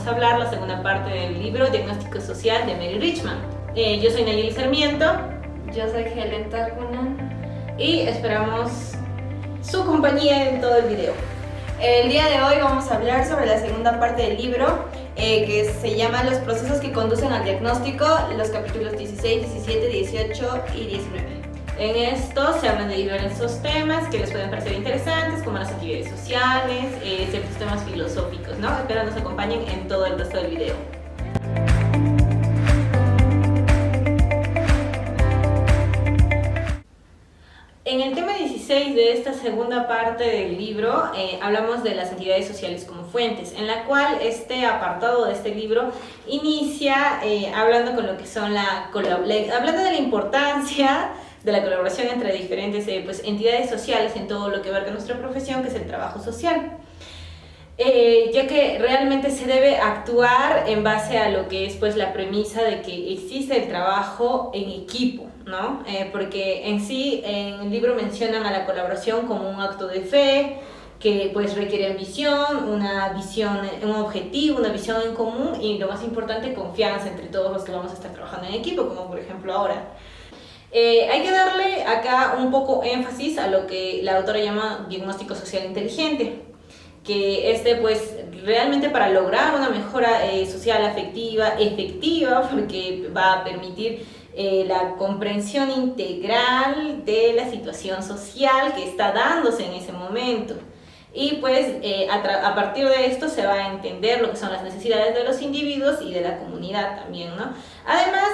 vamos a hablar la segunda parte del libro Diagnóstico Social de Mary Richman. Yo soy Nayeli Sarmiento. Yo soy Helen Tarkunan. Y esperamos su compañía en todo el video. El día de hoy vamos a hablar sobre la segunda parte del libro, que se llama Los procesos que conducen al diagnóstico, los capítulos 16, 17, 18 y 19. En esto se hablan de diversos temas que les pueden parecer interesantes, como las actividades sociales, ciertos temas filosóficos, ¿no? Espero nos acompañen en todo el resto del video. En el tema 16 de esta segunda parte del libro hablamos de las entidades sociales como fuentes, en la cual este apartado de este libro inicia hablando con lo que son hablando de la importancia de la colaboración entre diferentes entidades sociales en todo lo que abarca nuestra profesión, que es el trabajo social. Ya que realmente se debe actuar en base a lo que es la premisa de que existe el trabajo en equipo, ¿no? Porque en sí, en el libro mencionan a la colaboración como un acto de fe, que requiere ambición, una visión, un objetivo, una visión en común y lo más importante, confianza entre todos los que vamos a estar trabajando en equipo, como por ejemplo ahora. Hay que darle acá un poco énfasis a lo que la autora llama diagnóstico social inteligente, que realmente para lograr una mejora social afectiva, efectiva, porque va a permitir la comprensión integral de la situación social que está dándose en ese momento. Y a partir de esto se va a entender lo que son las necesidades de los individuos y de la comunidad también, ¿no? Además,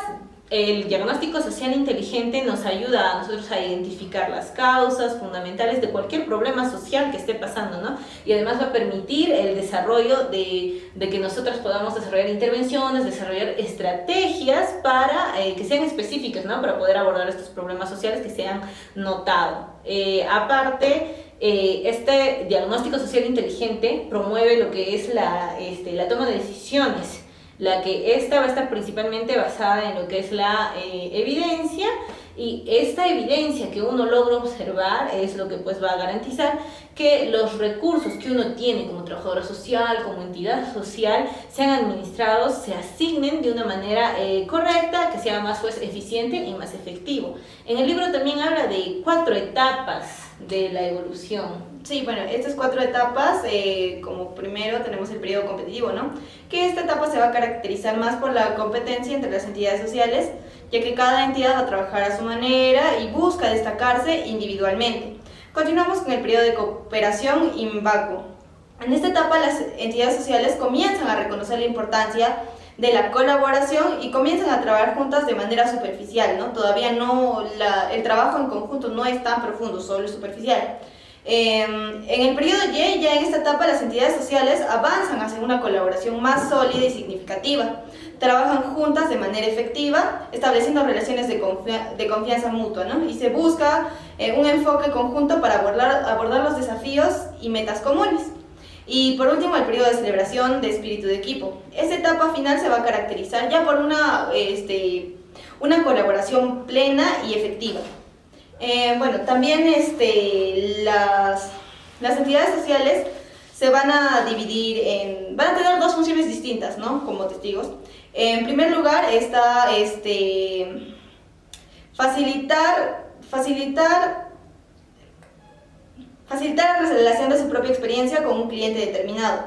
el diagnóstico social inteligente nos ayuda a nosotros a identificar las causas fundamentales de cualquier problema social que esté pasando, ¿no? Y además va a permitir el desarrollo de que nosotros podamos desarrollar intervenciones, desarrollar estrategias para que sean específicas, ¿no? Para poder abordar estos problemas sociales que se han notado. Aparte, este diagnóstico social inteligente promueve lo que es la toma de decisiones, la que esta va a estar principalmente basada en lo que es la evidencia, y esta evidencia que uno logra observar es lo que va a garantizar que los recursos que uno tiene como trabajadora social, como entidad social, sean administrados, se asignen de una manera correcta, que sea más eficiente y más efectivo. En el libro también habla de 4 etapas de la evolución. Sí, bueno, estas 4 etapas, como primero tenemos el periodo competitivo, ¿no? Que esta etapa se va a caracterizar más por la competencia entre las entidades sociales, ya que cada entidad va a trabajar a su manera y busca destacarse individualmente. Continuamos con el periodo de cooperación y vacuo. En esta etapa las entidades sociales comienzan a reconocer la importancia de la colaboración y comienzan a trabajar juntas de manera superficial, ¿no? Todavía el trabajo en conjunto no es tan profundo, solo es superficial. En el periodo Y, ya en esta etapa, las entidades sociales avanzan hacia una colaboración más sólida y significativa. Trabajan juntas de manera efectiva, estableciendo relaciones de confianza mutua, ¿no? Y se busca un enfoque conjunto para abordar los desafíos y metas comunes. Y por último, el periodo de celebración de espíritu de equipo. Esta etapa final se va a caracterizar ya por una colaboración plena y efectiva. También las entidades sociales se van a dividir van a tener 2 funciones distintas, ¿no? Como testigos. En primer lugar está facilitar la relación de su propia experiencia con un cliente determinado.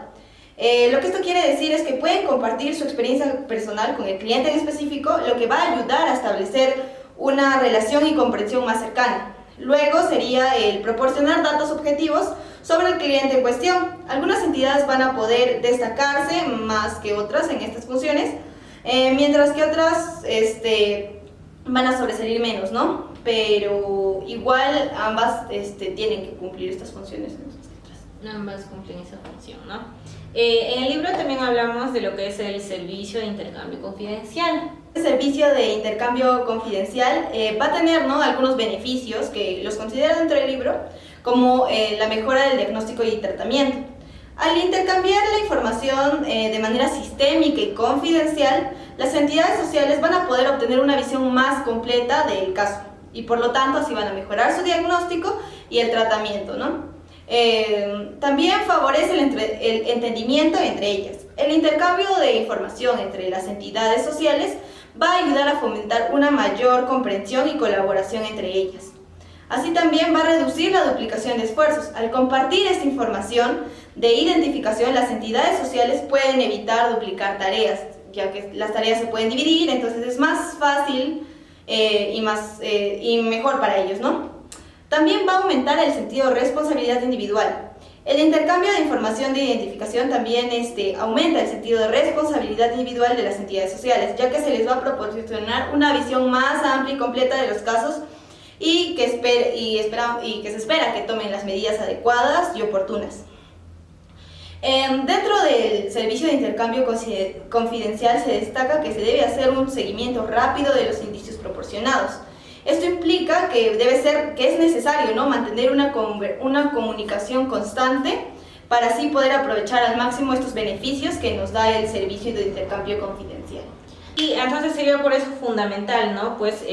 Lo que esto quiere decir es que pueden compartir su experiencia personal con el cliente en específico, lo que va a ayudar a establecer una relación y comprensión más cercana. Luego sería el proporcionar datos objetivos sobre el cliente en cuestión. Algunas entidades van a poder destacarse más que otras en estas funciones, mientras que otras van a sobresalir menos, ¿no? Pero igual ambas tienen que cumplir estas funciones. Ambas cumplen esa función, ¿no? En el libro también hablamos de lo que es el servicio de intercambio confidencial. El servicio de intercambio confidencial va a tener, ¿no?, algunos beneficios que los considera dentro del libro, como la mejora del diagnóstico y tratamiento. Al intercambiar la información de manera sistémica y confidencial, las entidades sociales van a poder obtener una visión más completa del caso y por lo tanto así van a mejorar su diagnóstico y el tratamiento, ¿no? También favorece el entendimiento entre ellas. El intercambio de información entre las entidades sociales va a ayudar a fomentar una mayor comprensión y colaboración entre ellas. Así también va a reducir la duplicación de esfuerzos. Al compartir esta información de identificación, las entidades sociales pueden evitar duplicar tareas, ya que las tareas se pueden dividir, entonces es más fácil y mejor para ellos, ¿no? También va a aumentar el sentido de responsabilidad individual. El intercambio de información de identificación también aumenta el sentido de responsabilidad individual de las entidades sociales, ya que se les va a proporcionar una visión más amplia y completa de los casos y que se espera que tomen las medidas adecuadas y oportunas. Dentro del servicio de intercambio confidencial se destaca que se debe hacer un seguimiento rápido de los indicios proporcionados. Esto implica que es necesario, ¿no?, mantener una comunicación constante para así poder aprovechar al máximo estos beneficios que nos da el servicio de intercambio confidencial. Y entonces sería por eso fundamental, ¿no? Pues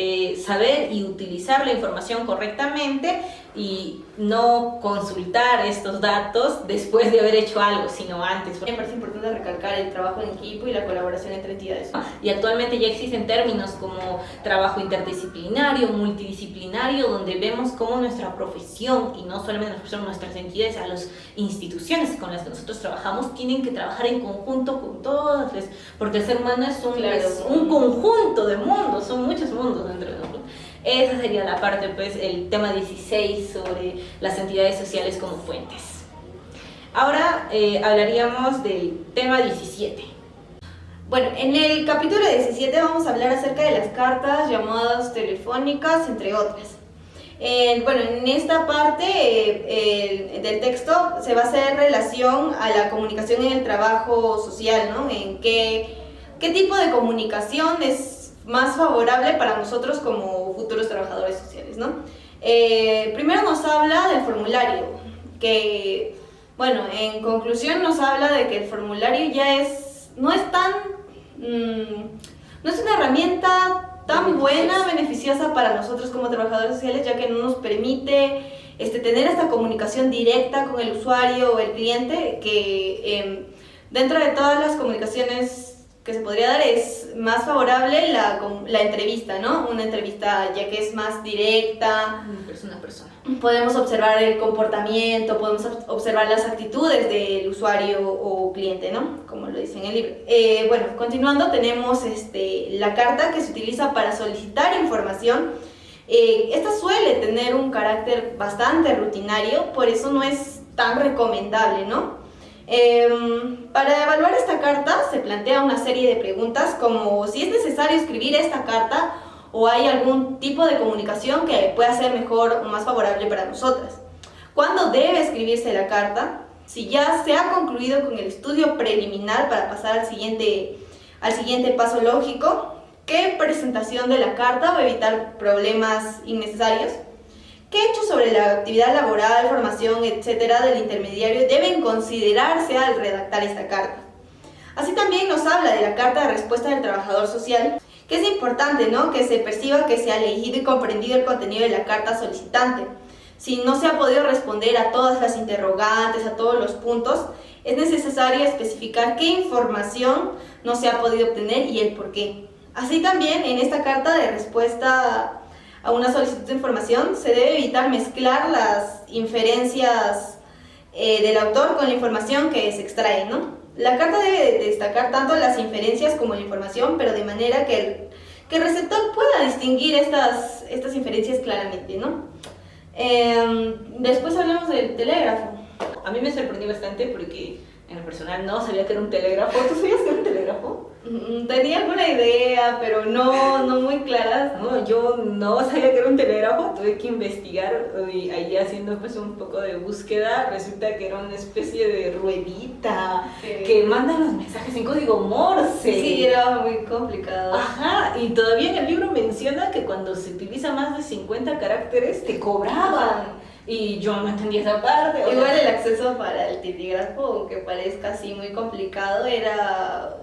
saber y utilizar la información correctamente y no consultar estos datos después de haber hecho algo, sino antes. Me parece importante recalcar el trabajo en equipo y la colaboración entre entidades. Y actualmente ya existen términos como trabajo interdisciplinario, multidisciplinario, donde vemos cómo nuestra profesión, y no solamente nuestras entidades, a las instituciones con las que nosotros trabajamos, tienen que trabajar en conjunto con todas, porque el ser humano es un conjunto de mundos, son muchos mundos dentro de nosotros. Esa sería la parte, pues, el tema 16 sobre las entidades sociales como fuentes. Ahora hablaríamos del tema 17. Bueno, en el capítulo 17 vamos a hablar acerca de las cartas, llamadas telefónicas, entre otras. En esta parte del texto se va a hacer relación a la comunicación en el trabajo social, ¿no? En qué tipo de comunicación es más favorable para nosotros como futuros trabajadores sociales, ¿no? Primero nos habla del formulario, que, bueno, en conclusión nos habla de que el formulario no es una herramienta tan buena, beneficiosa para nosotros como trabajadores sociales, ya que no nos permite tener esta comunicación directa con el usuario o el cliente, que dentro de todas las comunicaciones que se podría dar es más favorable la entrevista, ¿no? Una entrevista ya que es más directa. Persona a persona. Podemos observar el comportamiento, podemos observar las actitudes del usuario o cliente, ¿no? Como lo dice en el libro. Continuando, tenemos la carta que se utiliza para solicitar información. Esta suele tener un carácter bastante rutinario, por eso no es tan recomendable, ¿no? Para evaluar esta carta se plantea una serie de preguntas como si es necesario escribir esta carta o hay algún tipo de comunicación que pueda ser mejor o más favorable para nosotras. ¿Cuándo debe escribirse la carta? Si ya se ha concluido con el estudio preliminar para pasar al siguiente paso lógico. ¿Qué presentación de la carta va a evitar problemas innecesarios? ¿Qué hechos sobre la actividad laboral, formación, etcétera, del intermediario deben considerarse al redactar esta carta? Así también nos habla de la carta de respuesta del trabajador social, que es importante, ¿no?, que se perciba que se ha leído y comprendido el contenido de la carta solicitante. Si no se ha podido responder a todas las interrogantes, a todos los puntos, es necesario especificar qué información no se ha podido obtener y el por qué. Así también, en esta carta de respuesta a una solicitud de información, se debe evitar mezclar las inferencias del autor con la información que se extrae, ¿no? La carta debe destacar tanto las inferencias como la información, pero de manera que el receptor pueda distinguir estas inferencias claramente, ¿no? Después hablamos del telégrafo. A mí me sorprendió bastante porque en lo personal no sabía que era un telégrafo. ¿Tú sabías que era un telégrafo? Tenía alguna idea, pero no muy clara. No, yo no sabía que era un telégrafo, tuve que investigar y ahí haciendo pues un poco de búsqueda, resulta que era una especie de ruedita que manda los mensajes en código Morse. Sí, era muy complicado. Ajá, y todavía en el libro menciona que cuando se utiliza más de 50 caracteres te cobraban. Y yo no entendía esa parte. Igual el acceso para el tipígrafo, aunque parezca así muy complicado, era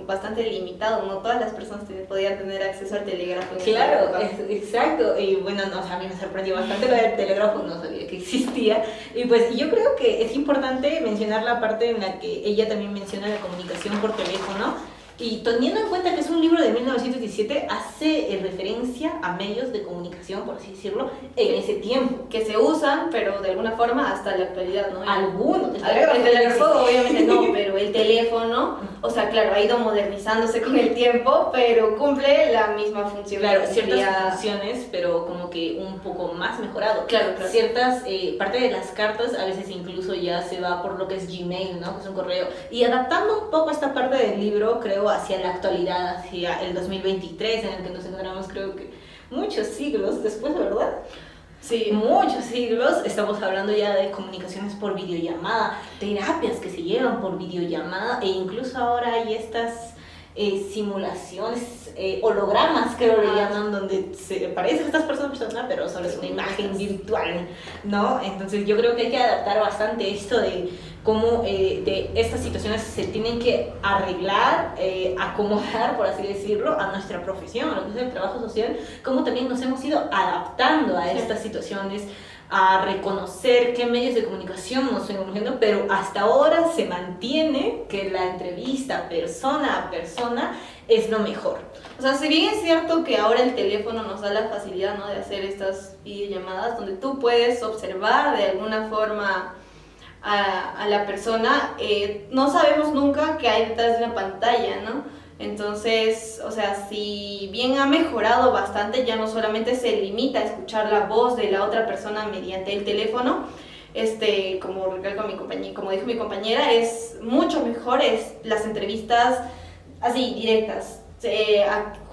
bastante limitado, no todas las personas podían tener acceso al telégrafo. Claro, exacto, y bueno, no, o sea, a mí me sorprendió bastante lo del telégrafo, no sabía que existía, y pues yo creo que es importante mencionar la parte en la que ella también menciona la comunicación por teléfono, y teniendo en cuenta que es un libro de 1917, hace referencia a medios de comunicación, por así decirlo, en ese tiempo. Que se usan, pero de alguna forma hasta la actualidad, ¿no? Algunos. El telégrafo obviamente no, pero el teléfono, o sea, claro, ha ido modernizándose con el tiempo, pero cumple la misma función. Claro, ciertas funciones, pero como que un poco más mejorado. Claro. Ciertas, parte de las cartas a veces incluso ya se va por lo que es Gmail, ¿no? Que es un correo. Y adaptando un poco esta parte del libro, creo, hacia la actualidad, hacia el 2023, en el que nos encontramos, creo que muchos siglos después, ¿verdad? Sí. Muchos siglos, estamos hablando ya de comunicaciones por videollamada, terapias que se llevan por videollamada, e incluso ahora hay estas simulaciones, hologramas creo le llaman, donde se parece que estas personas, pero solo es una imagen virtual, ¿no? Entonces yo creo que hay que adaptar bastante esto de cómo de estas situaciones se tienen que arreglar, acomodar, por así decirlo, a nuestra profesión, a lo que es el trabajo social, cómo también nos hemos ido adaptando a estas situaciones, a reconocer qué medios de comunicación nos están emergiendo, pero hasta ahora se mantiene que la entrevista persona a persona es lo mejor. O sea, si bien es cierto que ahora el teléfono nos da la facilidad, ¿no?, de hacer estas videollamadas donde tú puedes observar de alguna forma a la persona, no sabemos nunca qué hay detrás de una pantalla, ¿no? Entonces, o sea, si bien ha mejorado bastante, ya no solamente se limita a escuchar la voz de la otra persona mediante el teléfono, como recalco como dijo mi compañera, es mucho mejor las entrevistas así, directas,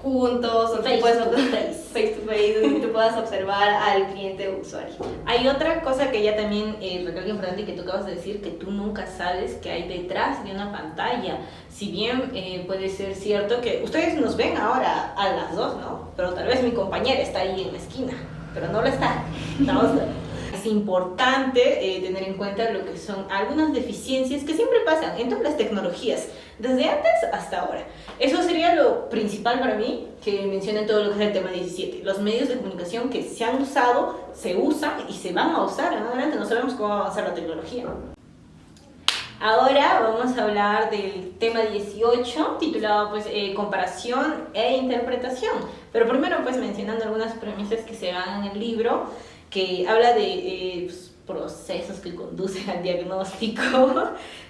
juntos, donde face to face, donde tú puedas observar al cliente o usuario. Hay otra cosa que ella también recalca importante y que tú acabas de decir, que tú nunca sabes qué hay detrás de una pantalla. Si bien puede ser cierto que ustedes nos ven ahora a las dos, ¿no? Pero tal vez mi compañera está ahí en la esquina, pero no lo está. Es importante tener en cuenta lo que son algunas deficiencias que siempre pasan en todas las tecnologías, desde antes hasta ahora. Eso sería lo principal para mí, que mencionen todo lo que es el tema 17. Los medios de comunicación que se han usado, se usan y se van a usar en adelante. No sabemos cómo va a avanzar la tecnología. Ahora vamos a hablar del tema 18, titulado pues comparación e interpretación. Pero primero pues mencionando algunas premisas que se dan en el libro, que habla de procesos que conducen al diagnóstico.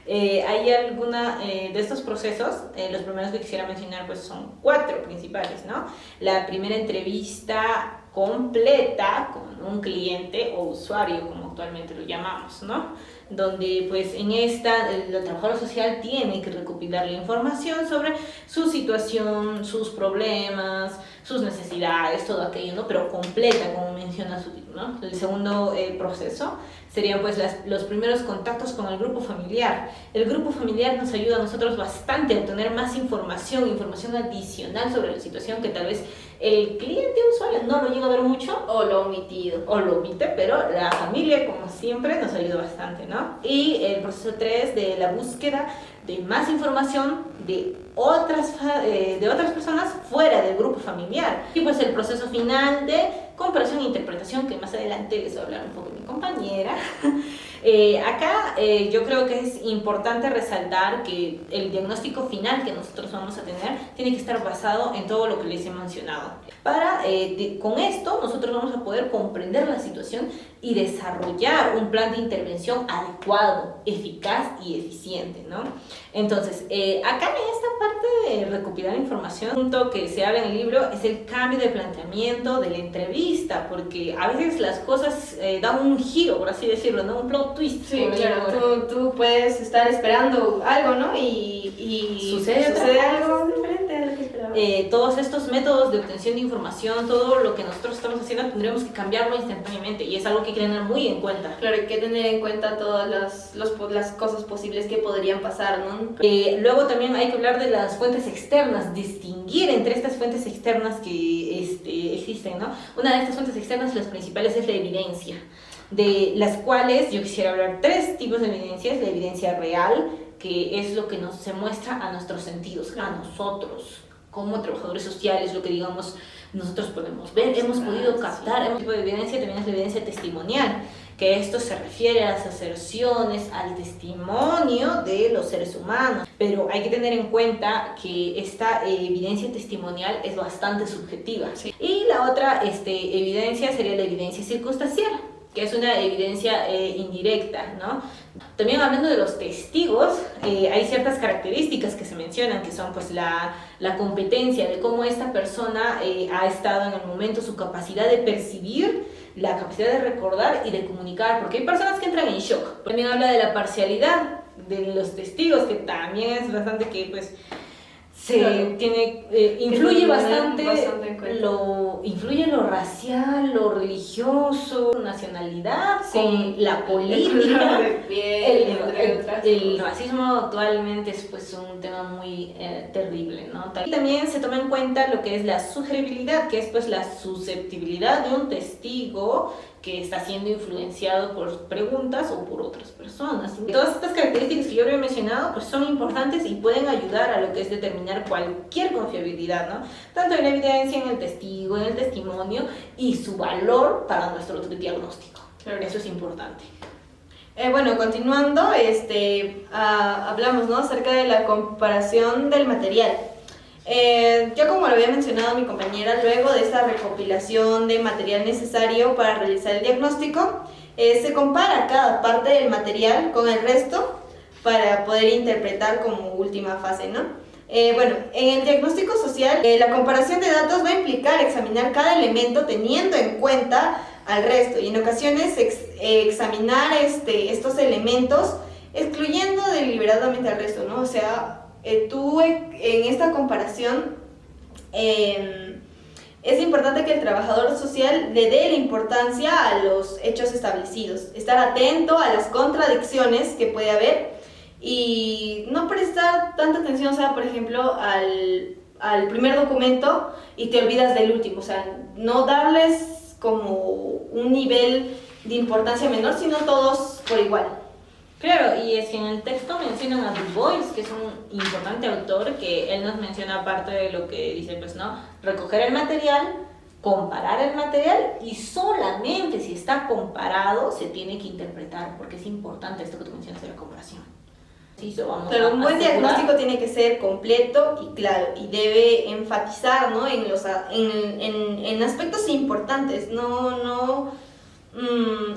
Hay alguna de estos procesos, los primeros que quisiera mencionar pues son 4 principales, ¿no? La primera entrevista completa con un cliente o usuario, como actualmente lo llamamos, ¿no? Donde pues en esta el trabajador social tiene que recopilar la información sobre su situación, sus problemas, sus necesidades, todo aquello, ¿no? Pero completa, como menciona su título, ¿no? El segundo proceso serían pues los primeros contactos con el grupo familiar. El grupo familiar nos ayuda a nosotros bastante a obtener más información adicional sobre la situación que tal vez el cliente usuario no lo llega a ver mucho o lo omitido. O lo omite, pero la familia, como siempre, nos ayuda bastante, ¿no? Y el proceso 3 de la búsqueda de más información de otras personas fuera del grupo familiar. Y pues el proceso final de comparación e interpretación, que más adelante les voy a hablar un poco de mi compañera. Acá yo creo que es importante resaltar que el diagnóstico final que nosotros vamos a tener tiene que estar basado en todo lo que les he mencionado. Con esto nosotros vamos a poder comprender la situación y desarrollar un plan de intervención adecuado, eficaz y eficiente, ¿no? Entonces, acá en esta parte de recopilar información, un punto que se habla en el libro es el cambio de planteamiento de la entrevista, porque a veces las cosas dan un giro, por así decirlo, ¿no? Un plot twist. Sí, claro, tú puedes estar esperando algo, ¿no? Y sucede algo diferente a lo que esperabas. Todos estos métodos de obtención de información, todo lo que nosotros estamos haciendo, tendremos que cambiarlo instantáneamente, y es algo que hay que tener muy en cuenta. Claro, hay que tener en cuenta todas las cosas posibles que podrían pasar, ¿no? Luego también hay que hablar de las fuentes externas, distinguir entre estas fuentes externas que existen, ¿no? Una de estas fuentes externas, las principales, es la evidencia, de las cuales yo quisiera hablar 3 tipos de evidencias: la evidencia real, que es lo que nos se muestra a nuestros sentidos, a nosotros, como trabajadores sociales, lo que digamos nosotros podemos ver, hemos podido captar. Un tipo de evidencia también es la evidencia testimonial, que esto se refiere a las aserciones, al testimonio de los seres humanos. Pero hay que tener en cuenta que esta evidencia testimonial es bastante subjetiva. Sí. Y la otra evidencia sería la evidencia circunstancial, que es una evidencia indirecta, ¿no? También hablando de los testigos, hay ciertas características que se mencionan, que son pues la competencia de cómo esta persona ha estado en el momento, su capacidad de percibir, la capacidad de recordar y de comunicar, porque hay personas que entran en shock. También habla de la parcialidad de los testigos, que también es bastante que pues influye bastante influye lo racial, lo religioso, nacionalidad, sí, con la política, el racismo actualmente es pues un tema muy terrible, ¿no? Y también se toma en cuenta lo que es la sugeribilidad, que es pues la susceptibilidad de un testigo que está siendo influenciado por preguntas o por otras personas. Todas estas características que yo había mencionado pues son importantes y pueden ayudar a lo que es determinar cualquier confiabilidad, ¿no? Tanto en la evidencia, en el testigo, en el testimonio y su valor para nuestro diagnóstico. Claro. Eso es importante. Bueno, continuando, hablamos, ¿no?, acerca de la comparación del material. Yo, como lo había mencionado mi compañera, luego de esta recopilación de material necesario para realizar el diagnóstico, se compara cada parte del material con el resto para poder interpretar como última fase, ¿no? Bueno, en el diagnóstico social, la comparación de datos va a implicar examinar cada elemento teniendo en cuenta al resto y en ocasiones examinar estos elementos excluyendo deliberadamente al resto, ¿no? O sea, tú en esta comparación es importante que el trabajador social le dé la importancia a los hechos establecidos, estar atento a las contradicciones que puede haber y no prestar tanta atención, o sea, por ejemplo, al primer documento y te olvidas del último, o sea, no darles como un nivel de importancia menor, sino todos por igual. Claro, y es que en el texto mencionan a Du Bois, que es un importante autor, que él nos menciona parte de lo que dice, pues no, recoger el material, comparar el material y solamente si está comparado se tiene que interpretar, porque es importante esto que tú mencionas de la comparación. Sí, pero un buen diagnóstico tiene que ser completo y claro y debe enfatizar, ¿no?, en aspectos importantes,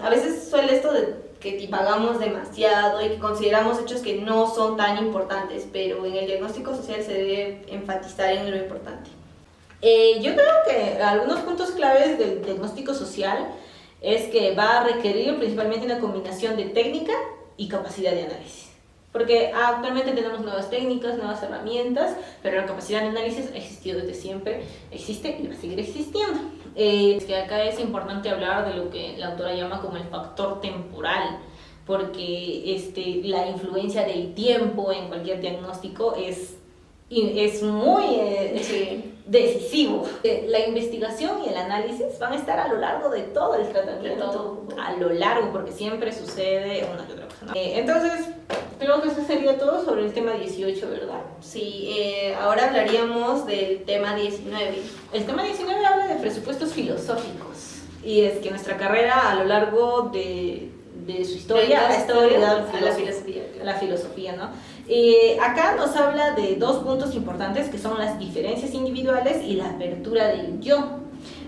a veces suele esto de que divagamos demasiado y que consideramos hechos que no son tan importantes, pero en el diagnóstico social se debe enfatizar en lo importante. Yo creo que algunos puntos claves del diagnóstico social es que va a requerir principalmente una combinación de técnica y capacidad de análisis. Porque actualmente tenemos nuevas técnicas, nuevas herramientas, pero la capacidad de análisis ha existido desde siempre, existe y va a seguir existiendo. Es que acá es importante hablar de lo que la autora llama como el factor temporal, porque la influencia del tiempo en cualquier diagnóstico es muy decisivo. La investigación y el análisis van a estar a lo largo de todo el tratamiento, a lo largo, porque siempre sucede una que otra cosa, ¿no? Entonces, creo que eso sería todo sobre el tema 18, ¿verdad? Sí, ahora hablaríamos del tema 19. El tema 19 habla de presupuestos filosóficos, y es que nuestra carrera a lo largo de su historia ha estado ligada a la filosofía, ¿no? Acá nos habla de dos puntos importantes que son las diferencias individuales y la apertura del yo.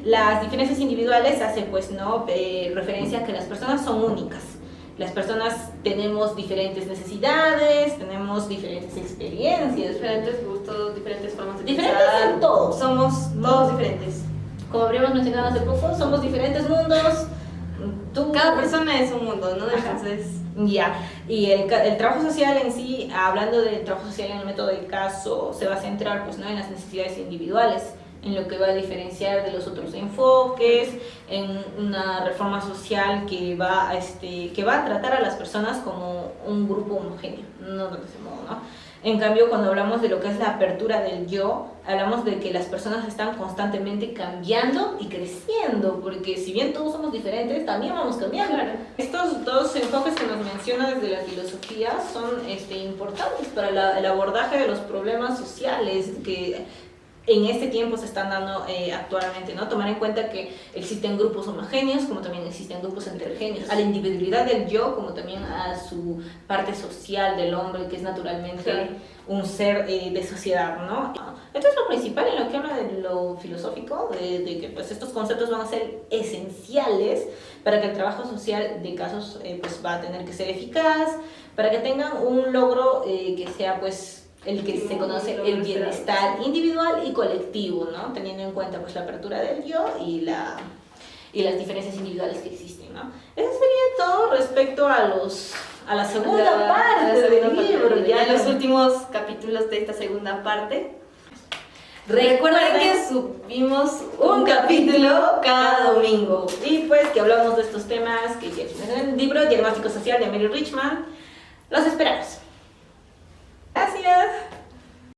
Las diferencias individuales hacen pues, ¿no?, referencia a que las personas son únicas. Las personas tenemos diferentes necesidades, tenemos diferentes experiencias, diferentes gustos, diferentes formas de diferentes pensar. en todo. Somos todos diferentes. Como habríamos mencionado hace poco, somos diferentes mundos. Cada persona es un mundo, ¿no? Entonces, ya. Y el trabajo social en sí, hablando del trabajo social en el método del caso, se va a centrar pues, ¿no?, en las necesidades individuales, en lo que va a diferenciar de los otros enfoques, en una reforma social que va a tratar a las personas como un grupo homogéneo, no de ese modo, ¿no? En cambio, cuando hablamos de lo que es la apertura del yo, hablamos de que las personas están constantemente cambiando y creciendo, porque si bien todos somos diferentes, también vamos cambiando. Claro. Estos dos enfoques que nos menciona desde la filosofía son importantes para el abordaje de los problemas sociales que en este tiempo se están dando actualmente, ¿no? Tomar en cuenta que existen grupos homogéneos, como también existen grupos heterogéneos, a la individualidad del yo, como también a su parte social del hombre, que es naturalmente un ser de sociedad, ¿no? Entonces lo principal en lo que habla de lo filosófico, de que pues estos conceptos van a ser esenciales para que el trabajo social de casos pues va a tener que ser eficaz, para que tengan un logro que sea pues el que se conoce el bienestar individual y colectivo, ¿no? Teniendo en cuenta pues la apertura del yo y las diferencias individuales que existen, ¿no? Eso sería todo respecto a la segunda parte del libro. Ya en los últimos capítulos de esta segunda parte. Recuerden que subimos un capítulo cada domingo. Y pues que hablamos de estos temas que es el libro Diagnóstico Social de Mary Richman. Los esperamos.